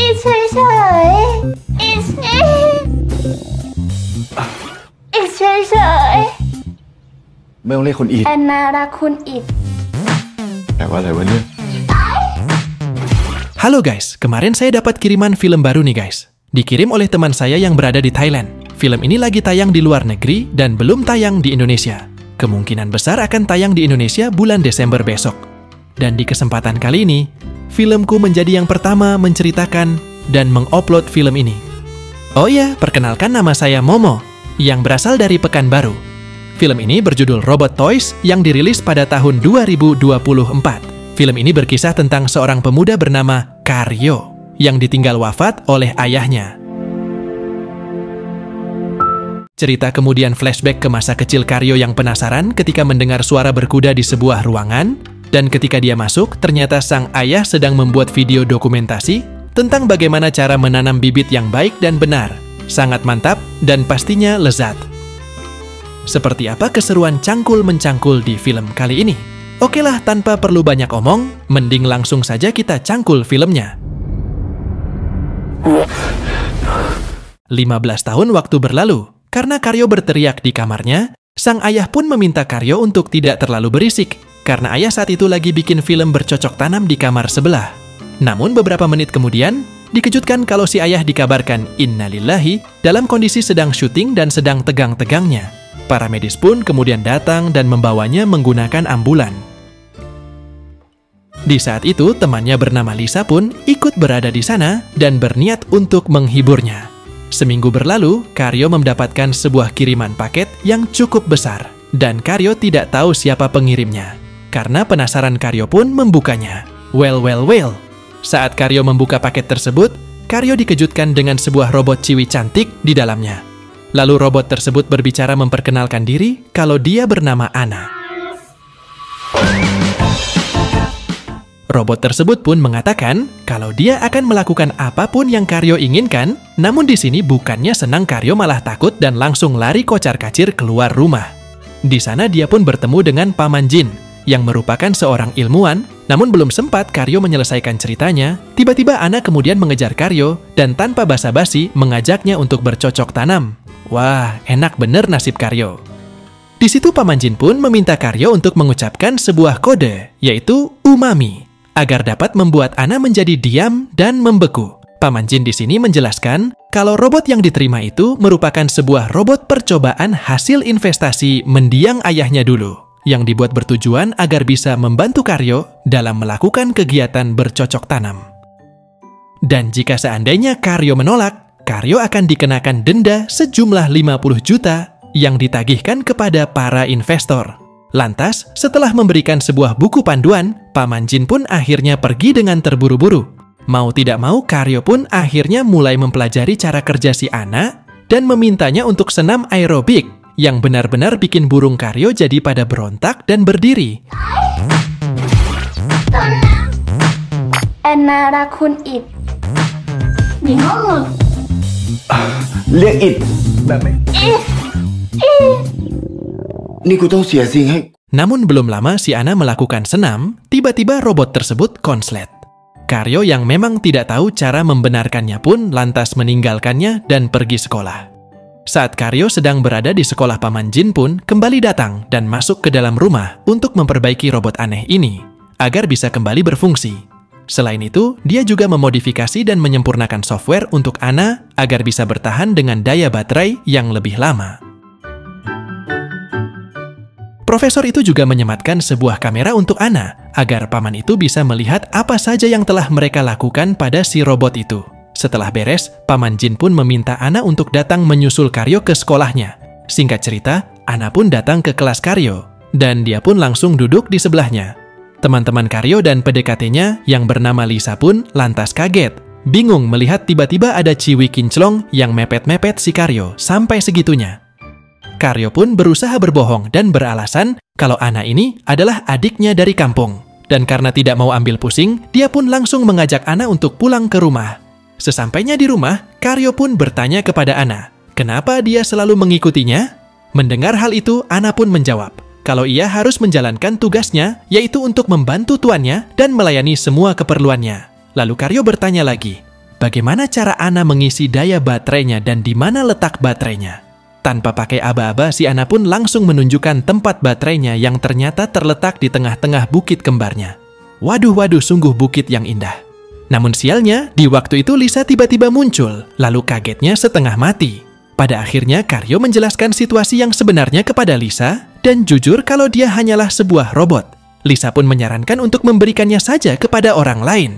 อิดเฉยๆอิดเฉย ไม่ต้องเรียกคุณอิด ๆแอนนารักคุณอิด แปลว่าอะไรวะเนี่ย Halo guys, kemarin saya dapat kiriman film baru nih guys. Dikirim oleh teman saya yang berada di Thailand. Film ini lagi tayang di luar negeri dan belum tayang di Indonesia. Kemungkinan besar akan tayang di Indonesia bulan Desember besok. Dan di kesempatan kali ini, filmku menjadi yang pertama menceritakan dan mengupload film ini. Oh iya, perkenalkan nama saya Momo, yang berasal dari Pekanbaru. Film ini berjudul Robot Toys yang dirilis pada tahun 2024. Film ini berkisah tentang seorang pemuda bernama Karyo, yang ditinggal wafat oleh ayahnya. Cerita kemudian flashback ke masa kecil Karyo yang penasaran ketika mendengar suara berkuda di sebuah ruangan, dan ketika dia masuk, ternyata sang ayah sedang membuat video dokumentasi tentang bagaimana cara menanam bibit yang baik dan benar. Sangat mantap dan pastinya lezat. Seperti apa keseruan cangkul-mencangkul di film kali ini? Oke lah, tanpa perlu banyak omong, mending langsung saja kita cangkul filmnya. 15 tahun waktu berlalu. Karena Karyo berteriak di kamarnya, sang ayah pun meminta Karyo untuk tidak terlalu berisik, karena ayah saat itu lagi bikin film bercocok tanam di kamar sebelah. Namun beberapa menit kemudian, dikejutkan kalau si ayah dikabarkan innalillahi dalam kondisi sedang syuting dan sedang tegang-tegangnya. Para medis pun kemudian datang dan membawanya menggunakan ambulan. Di saat itu, temannya bernama Lisa pun ikut berada di sana dan berniat untuk menghiburnya. Seminggu berlalu, Karyo mendapatkan sebuah kiriman paket yang cukup besar, dan Karyo tidak tahu siapa pengirimnya. Karena penasaran, Karyo pun membukanya. Well, saat Karyo membuka paket tersebut, Karyo dikejutkan dengan sebuah robot ciwi cantik di dalamnya. Lalu robot tersebut berbicara memperkenalkan diri kalau dia bernama Ana. Robot tersebut pun mengatakan kalau dia akan melakukan apapun yang Karyo inginkan, namun di sini bukannya senang, Karyo malah takut dan langsung lari kocar-kacir keluar rumah. Di sana dia pun bertemu dengan Paman Jin, yang merupakan seorang ilmuwan, namun belum sempat Karyo menyelesaikan ceritanya, tiba-tiba Ana kemudian mengejar Karyo dan tanpa basa-basi mengajaknya untuk bercocok tanam. Wah, enak bener nasib Karyo. Di situ Paman Jin pun meminta Karyo untuk mengucapkan sebuah kode, yaitu umami, agar dapat membuat Ana menjadi diam dan membeku. Paman Jin di sini menjelaskan kalau robot yang diterima itu merupakan sebuah robot percobaan hasil investasi mendiang ayahnya dulu, yang dibuat bertujuan agar bisa membantu Karyo dalam melakukan kegiatan bercocok tanam. Dan jika seandainya Karyo menolak, Karyo akan dikenakan denda sejumlah 50 juta yang ditagihkan kepada para investor. Lantas, setelah memberikan sebuah buku panduan, Paman Jin pun akhirnya pergi dengan terburu-buru. Mau tidak mau, Karyo pun akhirnya mulai mempelajari cara kerja si Ana dan memintanya untuk senam aerobik yang benar-benar bikin burung Karyo jadi pada berontak dan berdiri. แอนนารักคุณอิดหนีห้อง เรียกอิดแบบไม่นี่กูต้องเสียสิ่งให้ Namun belum lama si Ana melakukan senam, tiba-tiba robot tersebut konslet. Karyo yang memang tidak tahu cara membenarkannya pun lantas meninggalkannya dan pergi sekolah. Saat Karyo sedang berada di sekolah, Paman Jin pun kembali datang dan masuk ke dalam rumah untuk memperbaiki robot aneh ini agar bisa kembali berfungsi. Selain itu, dia juga memodifikasi dan menyempurnakan software untuk Ana agar bisa bertahan dengan daya baterai yang lebih lama. Profesor itu juga menyematkan sebuah kamera untuk Ana agar paman itu bisa melihat apa saja yang telah mereka lakukan pada si robot itu. Setelah beres, Paman Jin pun meminta Ana untuk datang menyusul Karyo ke sekolahnya. Singkat cerita, Ana pun datang ke kelas Karyo, dan dia pun langsung duduk di sebelahnya. Teman-teman Karyo dan PDKT-nya yang bernama Lisa pun lantas kaget, bingung melihat tiba-tiba ada ciwi kinclong yang mepet-mepet si Karyo sampai segitunya. Karyo pun berusaha berbohong dan beralasan kalau Ana ini adalah adiknya dari kampung. Dan karena tidak mau ambil pusing, dia pun langsung mengajak Ana untuk pulang ke rumah. Sesampainya di rumah, Karyo pun bertanya kepada Ana, kenapa dia selalu mengikutinya? Mendengar hal itu, Ana pun menjawab, kalau ia harus menjalankan tugasnya, yaitu untuk membantu tuannya dan melayani semua keperluannya. Lalu Karyo bertanya lagi, bagaimana cara Anna mengisi daya baterainya dan di mana letak baterainya. Tanpa pakai aba-aba, si Anna pun langsung menunjukkan tempat baterainya yang ternyata terletak di tengah-tengah bukit kembarnya. Waduh, sungguh bukit yang indah. Namun sialnya, di waktu itu Lisa tiba-tiba muncul, lalu kagetnya setengah mati. Pada akhirnya, Karyo menjelaskan situasi yang sebenarnya kepada Lisa, dan jujur kalau dia hanyalah sebuah robot. Lisa pun menyarankan untuk memberikannya saja kepada orang lain.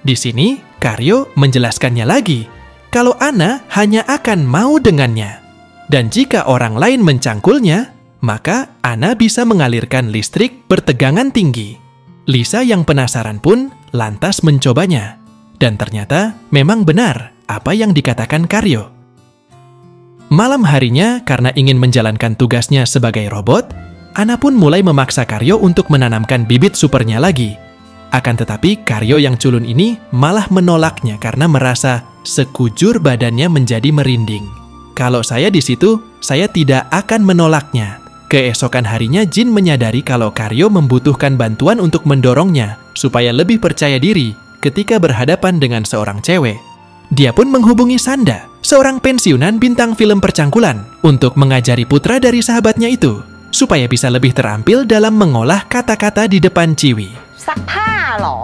Di sini, Karyo menjelaskannya lagi, kalau Anna hanya akan mau dengannya. Dan jika orang lain mencangkulnya, maka Anna bisa mengalirkan listrik bertegangan tinggi. Lisa yang penasaran pun lantas mencobanya. Dan ternyata memang benar apa yang dikatakan Karyo. Malam harinya, karena ingin menjalankan tugasnya sebagai robot, Anna pun mulai memaksa Karyo untuk menanamkan bibit supernya lagi. Akan tetapi, Karyo yang culun ini malah menolaknya karena merasa sekujur badannya menjadi merinding. Kalau saya di situ, saya tidak akan menolaknya. Keesokan harinya, Jin menyadari kalau Karyo membutuhkan bantuan untuk mendorongnya supaya lebih percaya diri ketika berhadapan dengan seorang cewek. Dia pun menghubungi Sanda, seorang pensiunan bintang film percangkulan, untuk mengajari putra dari sahabatnya itu, supaya bisa lebih terampil dalam mengolah kata-kata di depan Ciwi. ซักผ้าเหรอ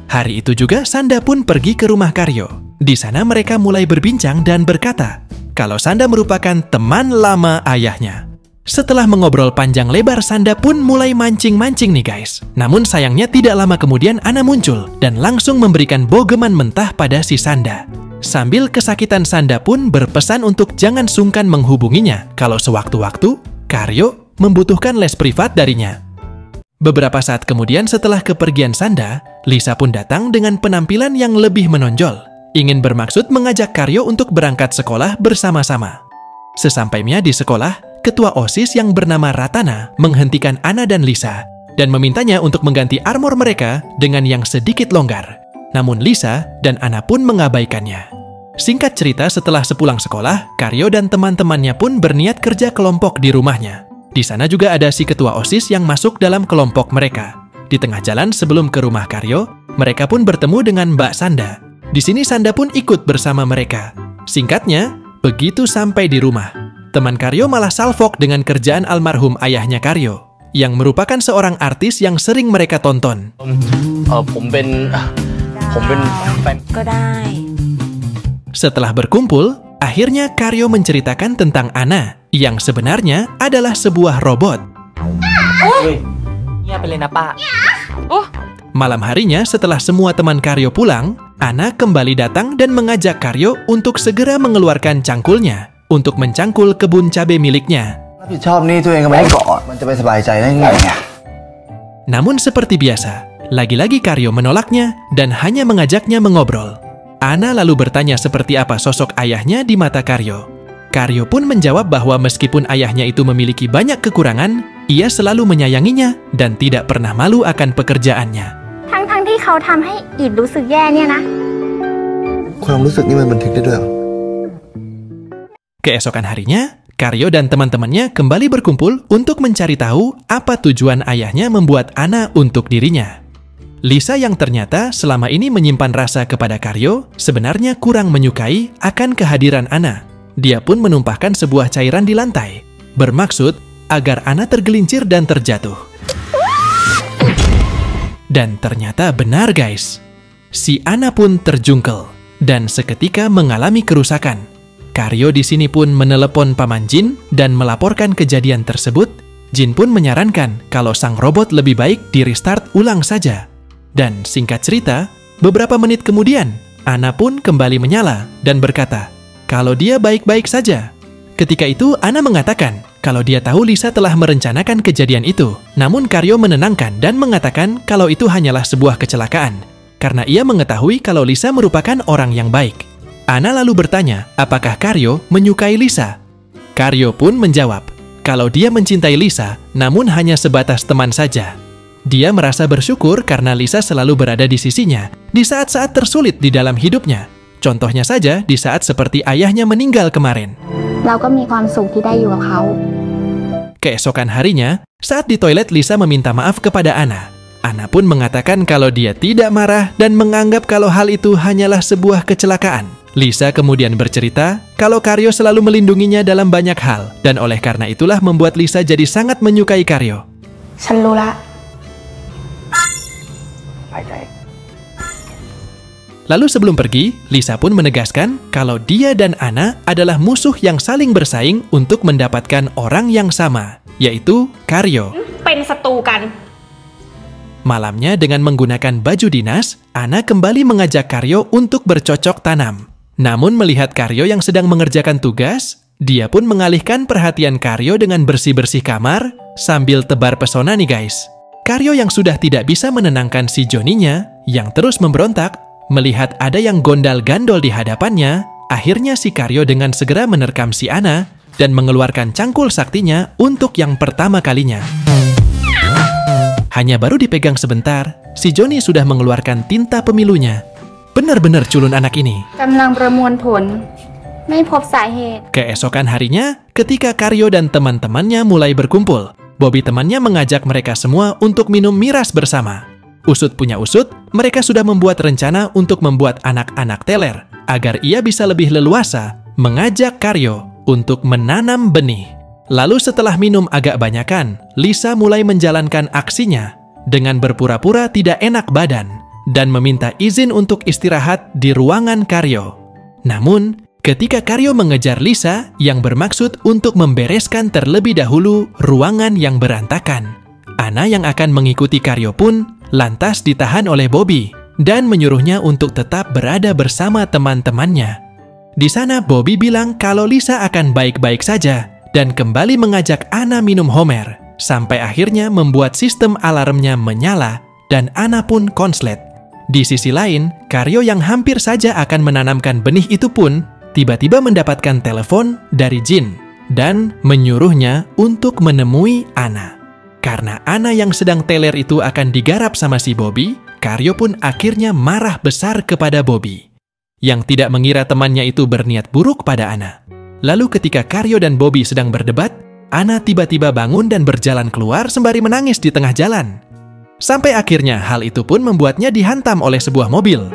Hari itu juga Sanda pun pergi ke rumah Karyo. Di sana mereka mulai berbincang dan berkata kalau Sanda merupakan teman lama ayahnya. Setelah mengobrol panjang lebar, Sanda pun mulai mancing-mancing nih guys. Namun sayangnya tidak lama kemudian Anna muncul dan langsung memberikan bogeman mentah pada si Sanda. Sambil kesakitan, Sanda pun berpesan untuk jangan sungkan menghubunginya kalau sewaktu-waktu Karyo membutuhkan les privat darinya. Beberapa saat kemudian setelah kepergian Sanda, Lisa pun datang dengan penampilan yang lebih menonjol. Ingin bermaksud mengajak Karyo untuk berangkat sekolah bersama-sama. Sesampainya di sekolah, ketua OSIS yang bernama Ratana menghentikan Anna dan Lisa dan memintanya untuk mengganti armor mereka dengan yang sedikit longgar. Namun Lisa dan Anna pun mengabaikannya. Singkat cerita, setelah sepulang sekolah, Karyo dan teman-temannya pun berniat kerja kelompok di rumahnya. Di sana juga ada si ketua OSIS yang masuk dalam kelompok mereka. Di tengah jalan sebelum ke rumah Karyo, mereka pun bertemu dengan Mbak Sanda. Di sini Sanda pun ikut bersama mereka. Singkatnya, begitu sampai di rumah, teman Karyo malah salfok dengan kerjaan almarhum ayahnya Karyo, yang merupakan seorang artis yang sering mereka tonton. ผมเป็นแฟน ก็ได้ Setelah berkumpul, akhirnya Karyo menceritakan tentang Anna, yang sebenarnya adalah sebuah robot. เงียบไปเลยนะป้า Malam harinya setelah semua teman Karyo pulang, Anna kembali datang dan mengajak Karyo untuk segera mengeluarkan cangkulnya untuk mencangkul kebun cabai miliknya. รับผิดชอบนี่ตัวเองก็ไม่ให้ก่อนมันจะไปสบายใจได้ไงเนี่ย Namun seperti biasa, lagi-lagi Karyo menolaknya dan hanya mengajaknya mengobrol. Anna lalu bertanya seperti apa sosok ayahnya di mata Karyo. Karyo pun menjawab bahwa meskipun ayahnya itu memiliki banyak kekurangan, ia selalu menyayanginya dan tidak pernah malu akan pekerjaannya. ทั้งที่เขาทำให้อิดรู้สึกแย่เนี่ยนะ ความรู้สึกนี่มันบันทึกได้ด้วยเหรอ Keesokan harinya, Karyo dan teman-temannya kembali berkumpul untuk mencari tahu apa tujuan ayahnya membuat Anna untuk dirinya. Lisa yang ternyata selama ini menyimpan rasa kepada Karyo sebenarnya kurang menyukai akan kehadiran Anna. Dia pun menumpahkan sebuah cairan di lantai, bermaksud agar Anna tergelincir dan terjatuh. Dan ternyata benar guys, si Anna pun terjungkel dan seketika mengalami kerusakan. Karyo di sini pun menelepon Paman Jin dan melaporkan kejadian tersebut. Jin pun menyarankan kalau sang robot lebih baik di restart ulang saja. Dan singkat cerita, beberapa menit kemudian, Anna pun kembali menyala dan berkata kalau dia baik-baik saja. Ketika itu, Anna mengatakan kalau dia tahu Lisa telah merencanakan kejadian itu. Namun Karyo menenangkan dan mengatakan kalau itu hanyalah sebuah kecelakaan, karena ia mengetahui kalau Lisa merupakan orang yang baik. Anna lalu bertanya apakah Karyo menyukai Lisa. Karyo pun menjawab kalau dia mencintai Lisa, namun hanya sebatas teman saja. Dia merasa bersyukur karena Lisa selalu berada di sisinya di saat-saat tersulit di dalam hidupnya. Contohnya saja di saat seperti ayahnya meninggal kemarin. เราก็มีความสุขที่ได้อยู่กับเขา Keesokan harinya, saat di toilet Lisa meminta maaf kepada Anna. Anna pun mengatakan kalau dia tidak marah dan menganggap kalau hal itu hanyalah sebuah kecelakaan. Lisa kemudian bercerita kalau Karyo selalu melindunginya dalam banyak hal dan oleh karena itulah membuat Lisa jadi sangat menyukai Karyo. ฉันรู้ละ Lalu sebelum pergi, Lisa pun menegaskan kalau dia dan Anna adalah musuh yang saling bersaing untuk mendapatkan orang yang sama, yaitu Karyo. เป็นศัตรูกัน Malamnya dengan menggunakan baju dinas, Anna kembali mengajak Karyo untuk bercocok tanam. Namun melihat Karyo yang sedang mengerjakan tugas, dia pun mengalihkan perhatian Karyo dengan bersih-bersih kamar sambil tebar pesona nih guys. Karyo yang sudah tidak bisa menenangkan si Johnny-nya, yang terus memberontak, melihat ada yang gondal-gandol di hadapannya, akhirnya si Karyo dengan segera menerkam si Anna dan mengeluarkan cangkul saktinya untuk yang pertama kalinya. Hanya baru dipegang sebentar, si Johnny sudah mengeluarkan tinta pemilunya. Benar-benar culun anak ini. กำลังประมวลผล ไม่พบสาเหตุ Keesokan harinya, ketika Karyo dan teman-temannya mulai berkumpul, Bobby temannya mengajak mereka semua untuk minum miras bersama. Usut punya usut, mereka sudah membuat rencana untuk membuat anak-anak teler agar ia bisa lebih leluasa mengajak Karyo untuk menanam benih. Lalu setelah minum agak banyakan, Lisa mulai menjalankan aksinya dengan berpura-pura tidak enak badan dan meminta izin untuk istirahat di ruangan Karyo. Namun, ketika Karyo mengejar Lisa yang bermaksud untuk membereskan terlebih dahulu ruangan yang berantakan, Anna yang akan mengikuti Karyo pun lantas ditahan oleh Bobby dan menyuruhnya untuk tetap berada bersama teman-temannya. Di sana Bobby bilang kalau Lisa akan baik-baik saja dan kembali mengajak Anna minum Homer sampai akhirnya membuat sistem alarmnya menyala dan Anna pun konslet. Di sisi lain, Karyo yang hampir saja akan menanamkan benih itu pun tiba-tiba mendapatkan telepon dari Jin dan menyuruhnya untuk menemui Anna. Karena Anna yang sedang teler itu akan digarap sama si Bobby, Karyo pun akhirnya marah besar kepada Bobby, yang tidak mengira temannya itu berniat buruk pada Anna. Lalu ketika Karyo dan Bobby sedang berdebat, Anna tiba-tiba bangun dan berjalan keluar sembari menangis di tengah jalan. Sampai akhirnya hal itu pun membuatnya dihantam oleh sebuah mobil.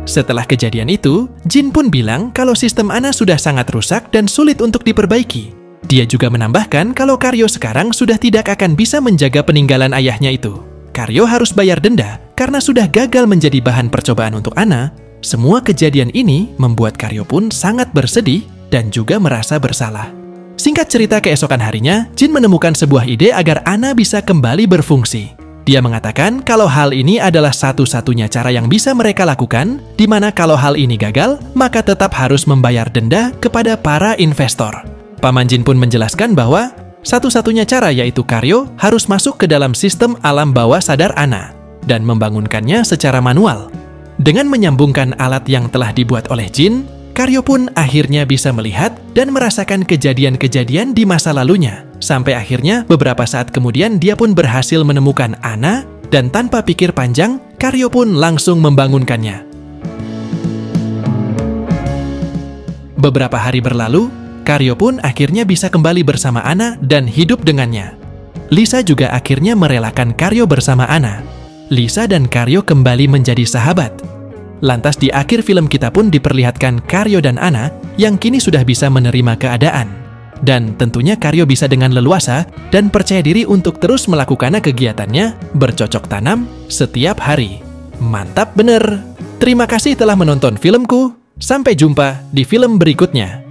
Setelah kejadian itu, Jin pun bilang kalau sistem Anna sudah sangat rusak dan sulit untuk diperbaiki. Dia juga menambahkan kalau Karyo sekarang sudah tidak akan bisa menjaga peninggalan ayahnya itu. Karyo harus bayar denda karena sudah gagal menjadi bahan percobaan untuk Anna. Semua kejadian ini membuat Karyo pun sangat bersedih dan juga merasa bersalah. Singkat cerita, keesokan harinya, Jin menemukan sebuah ide agar Anna bisa kembali berfungsi. Dia mengatakan kalau hal ini adalah satu-satunya cara yang bisa mereka lakukan, di mana kalau hal ini gagal, maka tetap harus membayar denda kepada para investor. Paman Jin pun menjelaskan bahwa satu-satunya cara yaitu Karyo harus masuk ke dalam sistem alam bawah sadar Anna dan membangunkannya secara manual. Dengan menyambungkan alat yang telah dibuat oleh Jin, Karyo pun akhirnya bisa melihat dan merasakan kejadian-kejadian di masa lalunya. Sampai akhirnya beberapa saat kemudian dia pun berhasil menemukan Anna dan tanpa pikir panjang, Karyo pun langsung membangunkannya. Beberapa hari berlalu, Karyo pun akhirnya bisa kembali bersama Anna dan hidup dengannya. Lisa juga akhirnya merelakan Karyo bersama Anna. Lisa dan Karyo kembali menjadi sahabat. Lantas di akhir film kita pun diperlihatkan Karyo dan Anna yang kini sudah bisa menerima keadaan. Dan tentunya Karyo bisa dengan leluasa dan percaya diri untuk terus melakukan kegiatannya bercocok tanam setiap hari. Mantap bener! Terima kasih telah menonton filmku. Sampai jumpa di film berikutnya.